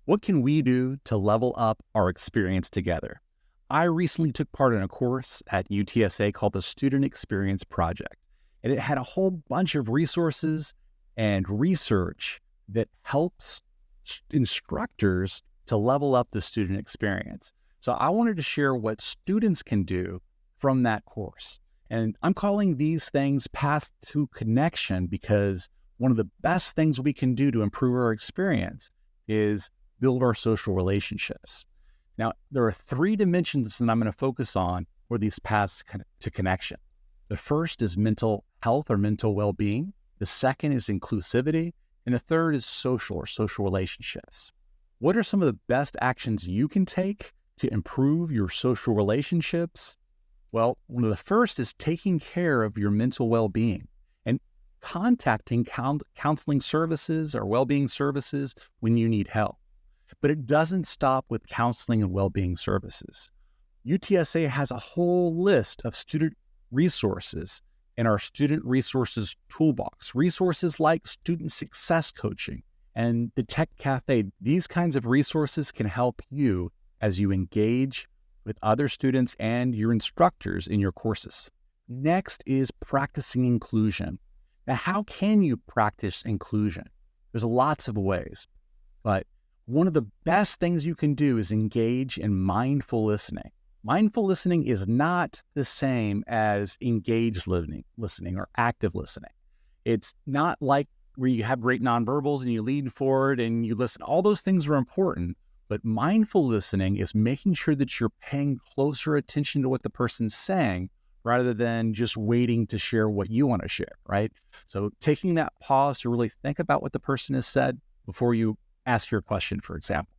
What can we do to level up our experience together? I recently took part in a course at UTSA called the Student Experience Project, and it had a whole bunch of resources and research that helps instructors to level up the student experience. So I wanted to share what students can do from that course. And I'm calling these things paths to connection because one of the best things we can do to improve our experience is build our social relationships. Now, there are three dimensions that I'm going to focus on for these paths to connection. The first is mental health or mental well-being. The second is inclusivity. And the third is social or social relationships. What are some of the best actions you can take to improve your social relationships? Well, one of the first is taking care of your mental well-being and contacting counseling services or well-being services when you need help. But it doesn't stop with counseling and well-being services. UTSA has a whole list of student resources in our student resources toolbox. Resources like student success coaching and the tech cafe. These kinds of resources can help you as you engage with other students and your instructors in your courses. Next is practicing inclusion. Now, how can you practice inclusion? There's lots of ways, but one of the best things you can do is engage in mindful listening. Mindful listening is not the same as engaged listening or active listening. It's not like where you have great nonverbals and you lean forward and you listen. All those things are important, but mindful listening is making sure that you're paying closer attention to what the person's saying rather than just waiting to share what you want to share, right? So taking that pause to really think about what the person has said before you ask your question, for example.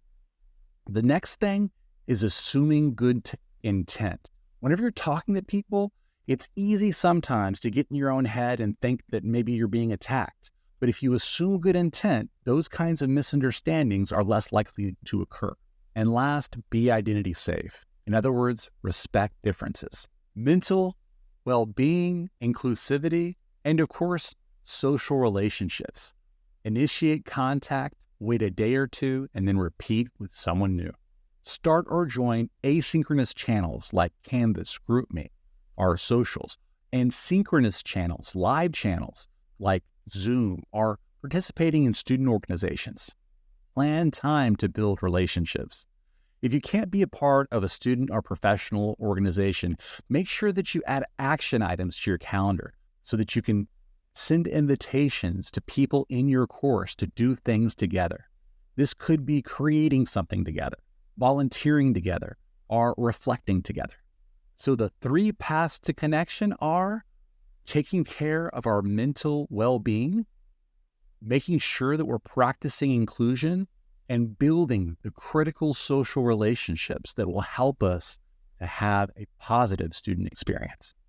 The next thing is assuming good intent. Whenever you're talking to people, it's easy sometimes to get in your own head and think that maybe you're being attacked. But if you assume good intent, those kinds of misunderstandings are less likely to occur. And last, be identity safe. In other words, respect differences. Mental well-being, inclusivity, and of course, social relationships. Initiate contact, wait a day or two, and then repeat with someone new. Start or join asynchronous channels like Canvas, GroupMe, our socials, and synchronous channels, live channels like Zoom, or participating in student organizations. Plan time to build relationships. If you can't be a part of a student or professional organization, make sure that you add action items to your calendar so that you can send invitations to people in your course to do things together. This could be creating something together, volunteering together, or reflecting together. So the three paths to connection are taking care of our mental well-being, making sure that we're practicing inclusion, and building the critical social relationships that will help us to have a positive student experience.